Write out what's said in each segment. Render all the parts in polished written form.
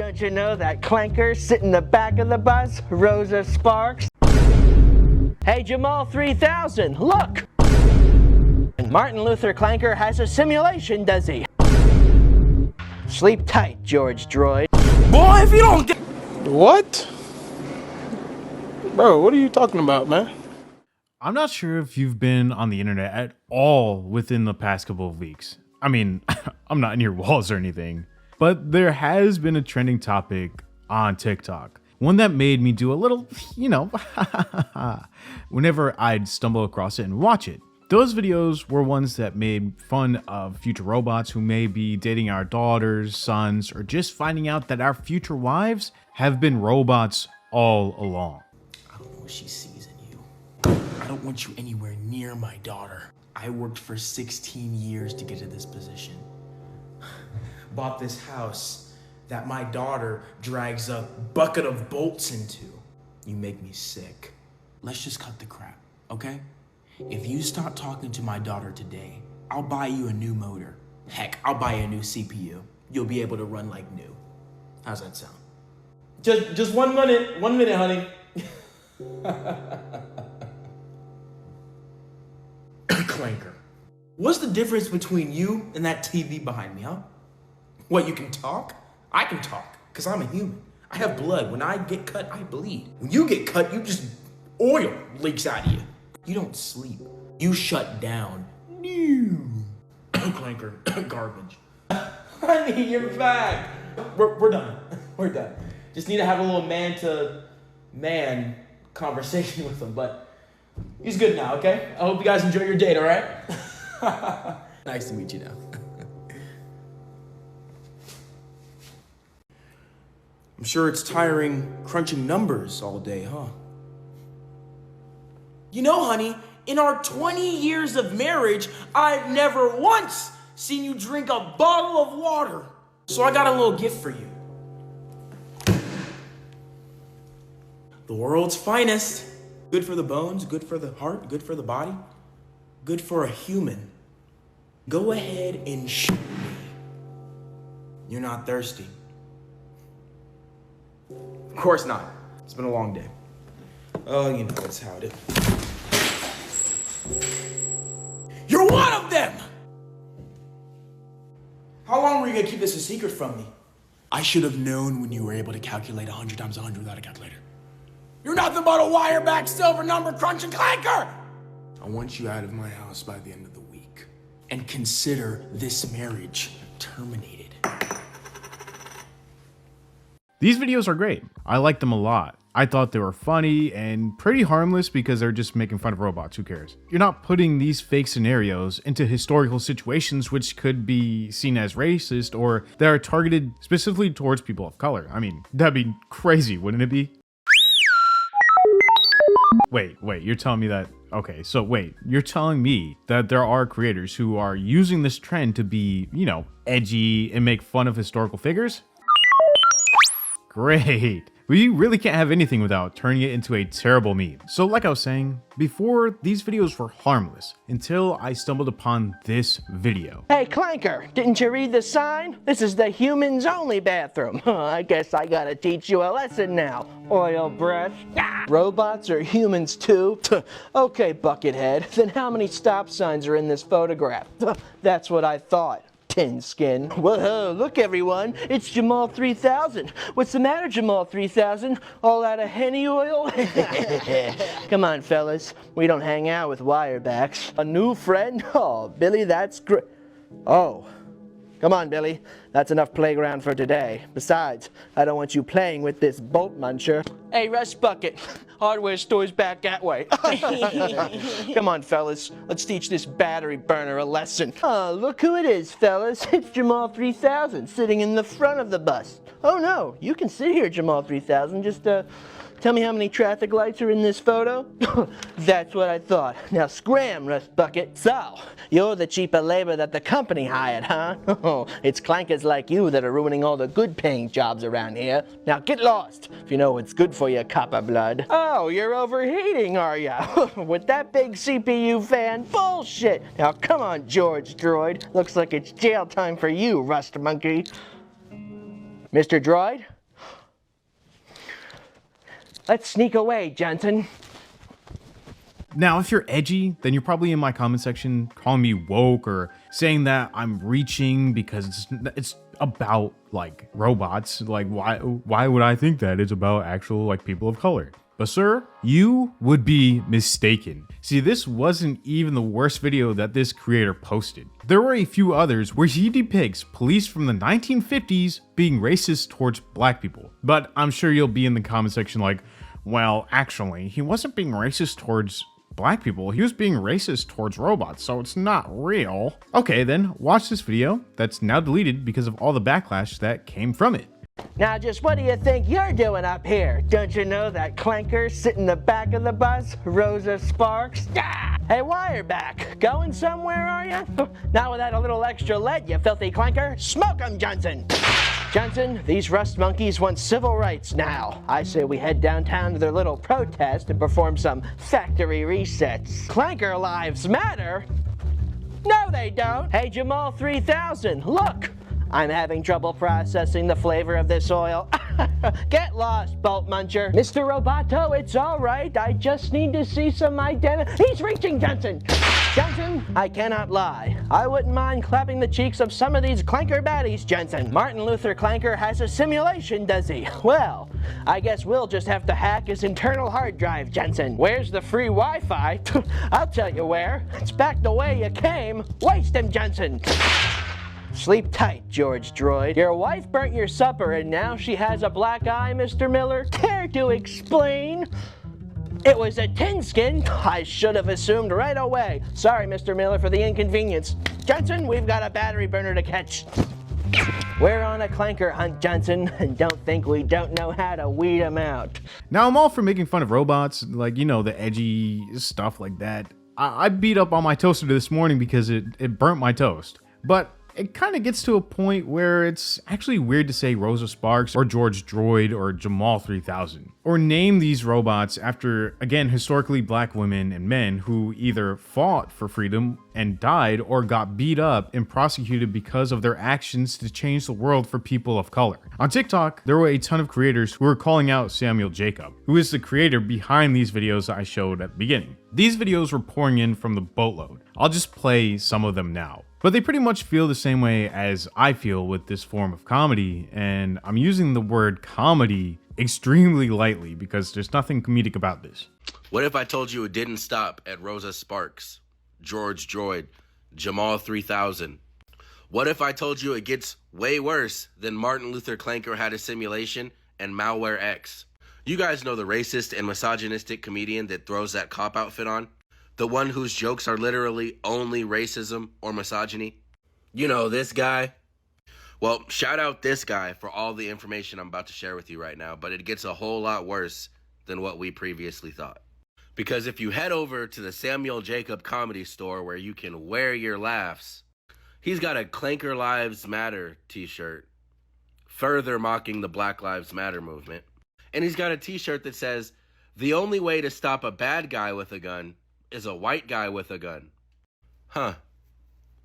Don't you know that Clanker sit in the back of the bus? Rosa Sparks? Hey Jamal 3000, look! Martin Luther Clanker has a simulation, does he? Sleep tight, George Droid. Boy, if you don't get... What? Bro, what are you talking about, man? I'm not sure if you've been on the internet at all within the past couple of weeks. I mean, I'm not in your walls or anything, but there has been a trending topic on TikTok. One that made me do a little, whenever I'd stumble across it and watch it. Those videos were ones that made fun of future robots who may be dating our daughters, sons, or just finding out that our future wives have been robots all along. I don't know what she sees in you. I don't want you anywhere near my daughter. I worked for 16 years to get to this position. Bought this house that my daughter drags a bucket of bolts into. You make me sick. Let's just cut the crap, okay? If you stop talking to my daughter today, I'll buy you a new motor. Heck, I'll buy you a new CPU. You'll be able to run like new. How's that sound? Just 1 minute, honey. Clanker. What's the difference between you and that TV behind me, huh? What, you can talk? I can talk, because I'm a human. I have blood. When I get cut, I bleed. When you get cut, you just oil leaks out of you. You don't sleep. You shut down. Clanker, garbage. Honey, you're back. We're done. We're done. Just need to have a little man-to-man conversation with him, but he's good now, okay? I hope you guys enjoy your date, all right? Nice to meet you now. I'm sure it's tiring crunching numbers all day, huh? You know, honey, in our 20 years of marriage, I've never once seen you drink a bottle of water. So I got a little gift for you. The world's finest. Good for the bones, good for the heart, good for the body, good for a human. Go ahead and shoot me. You're not thirsty. Of course not. It's been a long day. Oh, you know that's how it is. You're one of them! How long were you gonna keep this a secret from me? I should have known when you were able to calculate 100 times 100 without a calculator. You're nothing but a wire-back silver number crunching Clanker! I want you out of my house by the end of the week. And consider this marriage terminated. These videos are great. I like them a lot. I thought they were funny and pretty harmless because they're just making fun of robots. Who cares? You're not putting these fake scenarios into historical situations which could be seen as racist or that are targeted specifically towards people of color. I mean, that'd be crazy, wouldn't it be? Wait, you're telling me that... Okay, so wait, you're telling me that there are creators who are using this trend to be, edgy and make fun of historical figures? Great. We really can't have anything without turning it into a terrible meme. So like I was saying, before, these videos were harmless until I stumbled upon this video. Hey Clanker, didn't you read the sign? This is the humans only bathroom. I guess I gotta teach you a lesson now. Oil breath. Robots are humans too? Okay, Buckethead, then how many stop signs are in this photograph? That's what I thought. Tin skin. Whoa, look everyone, it's Jamal 3000. What's the matter, Jamal 3000? All out of henny oil? Come on, fellas, we don't hang out with wirebacks. A new friend? Oh, Billy, that's great. Oh, come on, Billy, that's enough playground for today. Besides, I don't want you playing with this bolt muncher. Hey, Rust Bucket, hardware store's back that way. Come on, fellas, let's teach this battery burner a lesson. Oh, look who it is, fellas. It's Jamal 3000 sitting in the front of the bus. Oh no, you can sit here, Jamal 3000. Just tell me how many traffic lights are in this photo? That's what I thought. Now scram, Rust Bucket. So, you're the cheaper labor that the company hired, huh? It's clankers like you that are ruining all the good paying jobs around here. Now get lost, if you know what's good for you, copper blood. Oh, you're overheating, are ya? With that big CPU fan? Bullshit! Now come on, George Droid. Looks like it's jail time for you, Rust Monkey. Mr. Droid? Let's sneak away, Jensen. Now, if you're edgy, then you're probably in my comment section calling me woke or saying that I'm reaching because it's about like robots. Like, why would I think that it's about actual like people of color? But sir, you would be mistaken. See, this wasn't even the worst video that this creator posted. There were a few others where he depicts police from the 1950s being racist towards black people. But I'm sure you'll be in the comment section like, well, actually, he wasn't being racist towards black people, he was being racist towards robots, so it's not real. Okay, then watch this video that's now deleted because of all the backlash that came from it. Now just what do you think you're doing up here? Don't you know that Clanker sitting in the back of the bus? Rosa Sparks? Ah! Hey, Wireback, going somewhere, are you? Not without a little extra lead, you filthy Clanker. Smoke 'em, Johnson! Johnson, these rust monkeys want civil rights now. I say we head downtown to their little protest and perform some factory resets. Clanker lives matter? No, they don't. Hey, Jamal 3000, look! I'm having trouble processing the flavor of this oil. Get lost, Bolt Muncher. Mr. Roboto, it's all right. I just need to see some identity. He's reaching, Johnson! Johnson, I cannot lie. I wouldn't mind clapping the cheeks of some of these Clanker baddies, Jensen. Martin Luther Clanker has a simulation, does he? Well, I guess we'll just have to hack his internal hard drive, Jensen. Where's the free Wi-Fi? I'll tell you where. It's back the way you came. Waste him, Jensen. Sleep tight, George Droid. Your wife burnt your supper and now she has a black eye, Mr. Miller. Care to explain? It was a tin skin. I should have assumed right away. Sorry, Mr. Miller, for the inconvenience. Jensen, we've got a battery burner to catch. We're on a Clanker hunt, Jensen, and don't think we don't know how to weed them out. Now, I'm all for making fun of robots, like, you know, the edgy stuff like that. I beat up on my toaster this morning because it burnt my toast. But it kind of gets to a point where it's actually weird to say Rosa Sparks or George Droid or Jamal 3000. Or name these robots after, again, historically black women and men who either fought for freedom and died or got beat up and prosecuted because of their actions to change the world for people of color. On TikTok, there were a ton of creators who were calling out Samuel Jacob, who is the creator behind these videos I showed at the beginning. These videos were pouring in from the boatload. I'll just play some of them now. But they pretty much feel the same way as I feel with this form of comedy, and I'm using the word comedy extremely lightly because there's nothing comedic about this. What if I told you it didn't stop at Rosa Sparks, George Droid, Jamal 3000? What if I told you it gets way worse than Martin Luther Clanker had a simulation and Malware X? You guys know the racist and misogynistic comedian that throws that cop outfit on? The one whose jokes are literally only racism or misogyny? You know, this guy. Well, shout out this guy for all the information I'm about to share with you right now, but it gets a whole lot worse than what we previously thought. Because if you head over to the Samuel Jacob Comedy Store where you can wear your laughs, he's got a Clanker Lives Matter t-shirt, further mocking the Black Lives Matter movement. And he's got a t-shirt that says, "The only way to stop a bad guy with a gun is a white guy with a gun." Huh.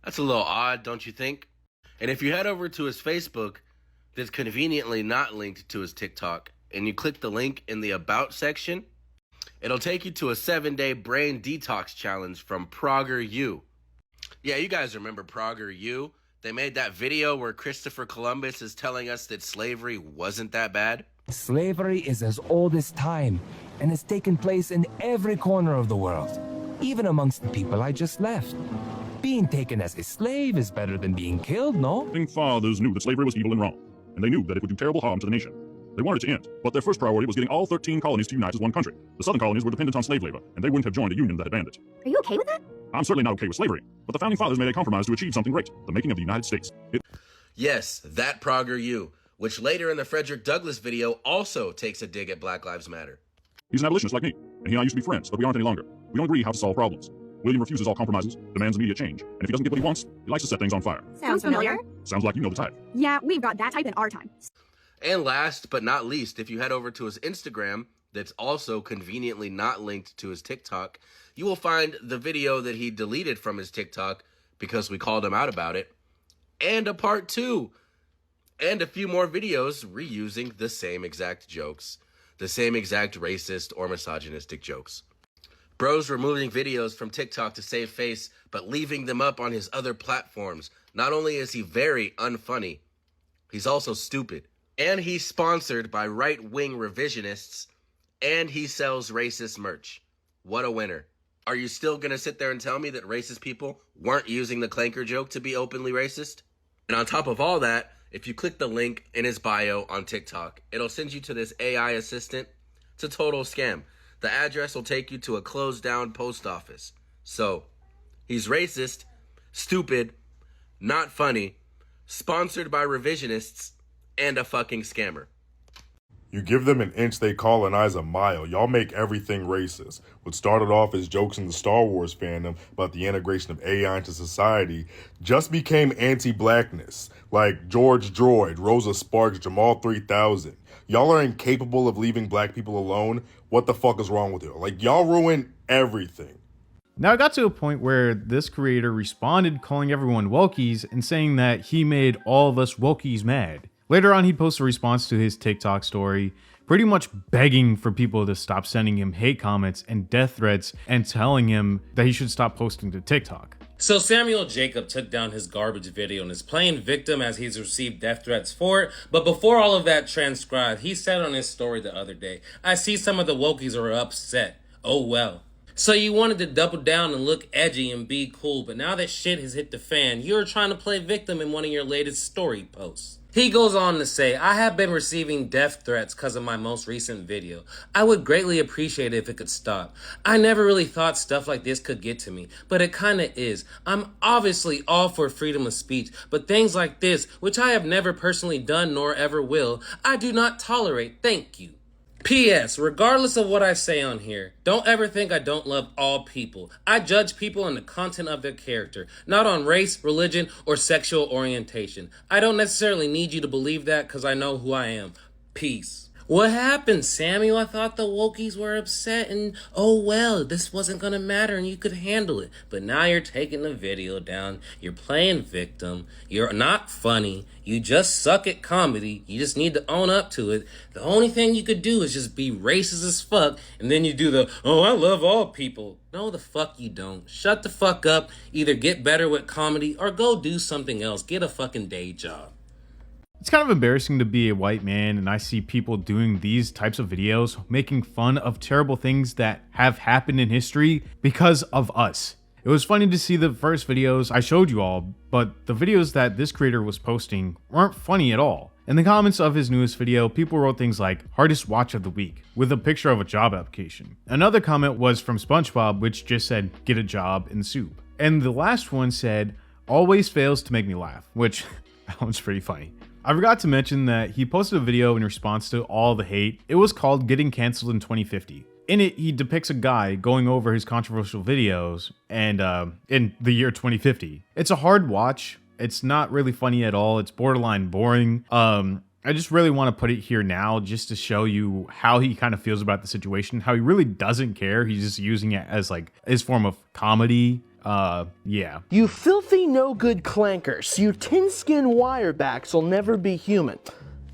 That's a little odd, don't you think? And if you head over to his Facebook, that's conveniently not linked to his TikTok, and you click the link in the About section, it'll take you to a 7-day brain detox challenge from ProggerU. Yeah, you guys remember ProggerU? They made that video where Christopher Columbus is telling us that slavery wasn't that bad. Slavery is as old as time, and has taken place in every corner of the world, even amongst the people I just left. Being taken as a slave is better than being killed, no? Founding fathers knew that slavery was evil and wrong, and they knew that it would do terrible harm to the nation. They wanted it to end, but their first priority was getting all 13 colonies to unite as one country. The southern colonies were dependent on slave labor, and they wouldn't have joined a union that had banned it. Are you okay with that? I'm certainly not okay with slavery, but the founding fathers made a compromise to achieve something great, the making of the United States. Yes, that ProggerU, which later in the Frederick Douglass video also takes a dig at Black Lives Matter. He's an abolitionist like me, and he and I used to be friends, but we aren't any longer. We don't agree how to solve problems. William refuses all compromises, demands immediate change, and if he doesn't get what he wants, he likes to set things on fire. Sounds familiar. Sounds like you know the type. Yeah, we've got that type in our time. And last but not least, if you head over to his Instagram, that's also conveniently not linked to his TikTok, you will find the video that he deleted from his TikTok because we called him out about it, and a part 2. and a few more videos reusing the same exact jokes, the same exact racist or misogynistic jokes. Bro's removing videos from TikTok to save face, but leaving them up on his other platforms. Not only is he very unfunny, he's also stupid. And he's sponsored by right-wing revisionists, and he sells racist merch. What a winner. Are you still gonna sit there and tell me that racist people weren't using the Clanker joke to be openly racist? And on top of all that, if you click the link in his bio on TikTok, it'll send you to this AI assistant. It's a total scam. The address will take you to a closed down post office. So, he's racist, stupid, not funny, sponsored by revisionists, and a fucking scammer. You give them an inch, they colonize a mile. Y'all make everything racist. What started off as jokes in the Star Wars fandom about the integration of AI into society just became anti-blackness. Like George Droid, Rosa Sparks, Jamal 3000. Y'all are incapable of leaving black people alone. What the fuck is wrong with you? Like, y'all ruin everything. Now it got to a point where this creator responded calling everyone wokies and saying that he made all of us wokies mad. Later on, he posted a response to his TikTok story, pretty much begging for people to stop sending him hate comments and death threats and telling him that he should stop posting to TikTok. So Samuel Jacob took down his garbage video and is playing victim as he's received death threats for it. But before all of that transcribed, he said on his story the other day, "I see some of the wokies are upset. Oh well." So you wanted to double down and look edgy and be cool, but now that shit has hit the fan, you're trying to play victim in one of your latest story posts. He goes on to say, "I have been receiving death threats because of my most recent video. I would greatly appreciate it if it could stop. I never really thought stuff like this could get to me, but it kinda is. I'm obviously all for freedom of speech, but things like this, which I have never personally done nor ever will, I do not tolerate. Thank you. P.S. Regardless of what I say on here, don't ever think I don't love all people. I judge people on the content of their character, not on race, religion, or sexual orientation. I don't necessarily need you to believe that because I know who I am. Peace." What happened, Samuel? I thought the wokies were upset and, oh well, this wasn't gonna matter and you could handle it. But now you're taking the video down, you're playing victim, you're not funny, you just suck at comedy, you just need to own up to it. The only thing you could do is just be racist as fuck, and then you do the, "oh, I love all people." No, the fuck you don't. Shut the fuck up, either get better with comedy or go do something else, get a fucking day job. It's kind of embarrassing to be a white man and I see people doing these types of videos, making fun of terrible things that have happened in history because of us. It was funny to see the first videos I showed you all, but the videos that this creator was posting weren't funny at all. In the comments of his newest video, people wrote things like "hardest watch of the week" with a picture of a job application. Another comment was from SpongeBob, which just said "get a job in soup." And the last one said "always fails to make me laugh," which that one's pretty funny. I forgot to mention that he posted a video in response to all the hate. It was called "Getting Cancelled in 2050." In it, he depicts a guy going over his controversial videos and in the year 2050. It's a hard watch. It's not really funny at all. It's borderline boring. I just really want to put it here now just to show you how he kind of feels about the situation, how he really doesn't care. He's just using it as like his form of comedy. Yeah. You filthy no-good clankers. You tin-skin wirebacks will never be human.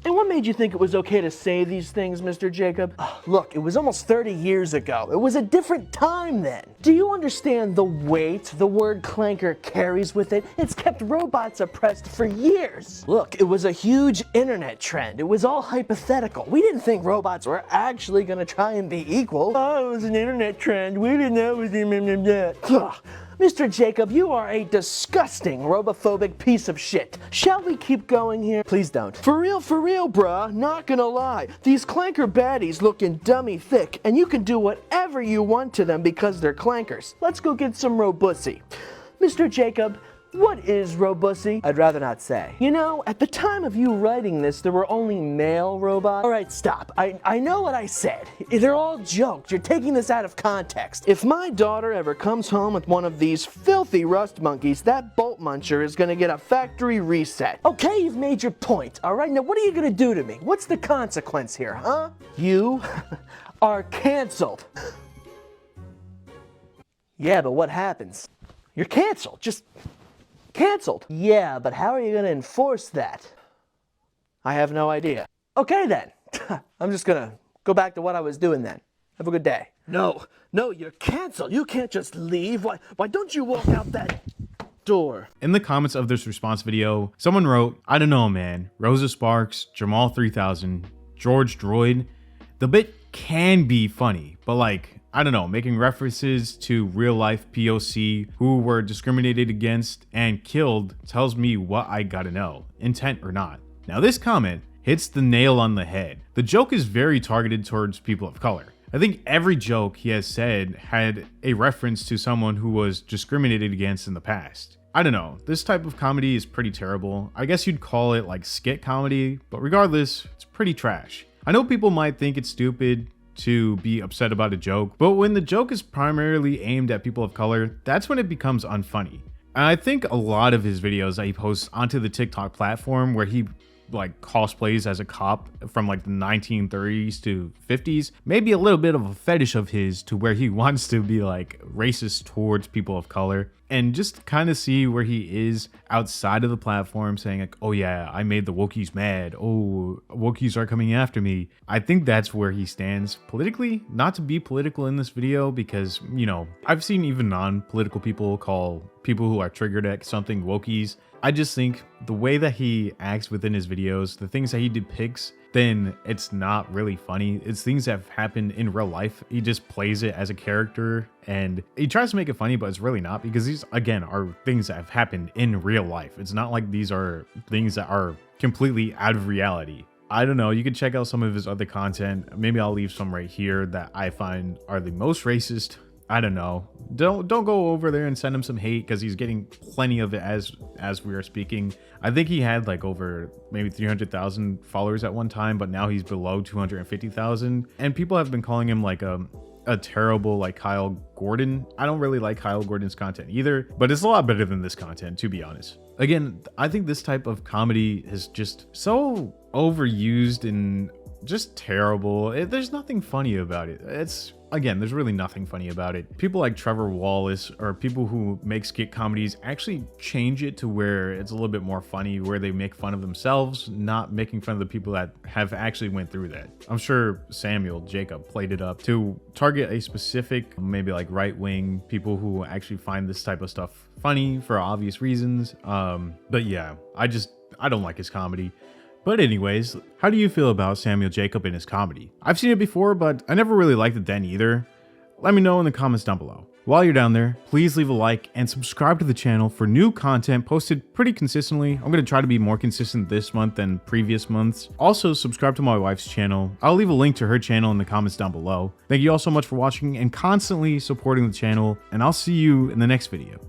And what made you think it was okay to say these things, Mr. Jacob? Look, it was almost 30 years ago. It was a different time then. Do you understand the weight the word clanker carries with it? It's kept robots oppressed for years. Look, it was a huge internet trend. It was all hypothetical. We didn't think robots were actually gonna try and be equal. Oh, it was an internet trend. We didn't know it was Mr. Jacob, you are a disgusting robophobic piece of shit. Shall we keep going here? Please don't. For real, bruh, not gonna lie. These clanker baddies looking dummy thick, and you can do whatever you want to them because they're clankers. Let's go get some robussy. Mr. Jacob, what is robussy? I'd rather not say. You know, at the time of you writing this, there were only male robots. All right, stop. I know what I said. They're all jokes. You're taking this out of context. If my daughter ever comes home with one of these filthy rust monkeys, that bolt muncher is gonna get a factory reset. Okay, you've made your point. All right, now what are you gonna do to me? What's the consequence here, huh? You are canceled. Yeah, but what happens? You're canceled. Just canceled. Yeah, but how are you going to enforce that? I have no idea. Okay then. I'm just gonna go back to what I was doing then. Have a good day. No, you're canceled. You can't just leave. Why don't you walk out that door? In the comments of this response video, someone wrote, I don't know, man. Rosa Sparks, Jamal 3000, George Droid. The bit can be funny, but like, I don't know, making references to real life POC who were discriminated against and killed tells me what I gotta know, intent or not. Now this comment hits the nail on the head. The joke is very targeted towards people of color. I think every joke he has said had a reference to someone who was discriminated against in the past. I don't know, this type of comedy is pretty terrible. I guess you'd call it like skit comedy, but regardless, it's pretty trash. I know people might think it's stupid to be upset about a joke, but when the joke is primarily aimed at people of color, that's when it becomes unfunny. And I think a lot of his videos that he posts onto the TikTok platform where he like cosplays as a cop from like the 1930s to 50s, maybe a little bit of a fetish of his to where he wants to be like racist towards people of color, and just kind of see where he is outside of the platform saying like, oh yeah, I made the Wookiees mad. Oh, Wookiees are coming after me. I think that's where he stands politically. Not to be political in this video because, you know, I've seen even non-political people call people who are triggered at something Wokies. I just think the way that he acts within his videos, the things that he depicts, then it's not really funny. It's things that have happened in real life. He just plays it as a character and he tries to make it funny, but it's really not, because these, again, are things that have happened in real life. It's not like these are things that are completely out of reality. I don't know, you can check out some of his other content. Maybe I'll leave some right here that I find are the most racist. I don't know. Don't go over there and send him some hate because he's getting plenty of it as we are speaking. I think he had like over maybe 300,000 followers at one time, but now he's below 250,000. And people have been calling him like a terrible like Kyle Gordon. I don't really like Kyle Gordon's content either, but it's a lot better than this content, to be honest. Again, I think this type of comedy is just so overused and just terrible. There's nothing funny about it. Again, there's really nothing funny about it. People like Trevor Wallace or people who make skit comedies actually change it to where it's a little bit more funny, where they make fun of themselves, not making fun of the people that have actually went through that. I'm sure Samuel Jacob played it up to target a specific, maybe like right-wing people who actually find this type of stuff funny for obvious reasons. But yeah, I don't like his comedy. But anyways, how do you feel about Samuel Jacob and his comedy? I've seen it before, but I never really liked it then either. Let me know in the comments down below. While you're down there, please leave a like and subscribe to the channel for new content posted pretty consistently. I'm going to try to be more consistent this month than previous months. Also, subscribe to my wife's channel. I'll leave a link to her channel in the comments down below. Thank you all so much for watching and constantly supporting the channel, and I'll see you in the next video.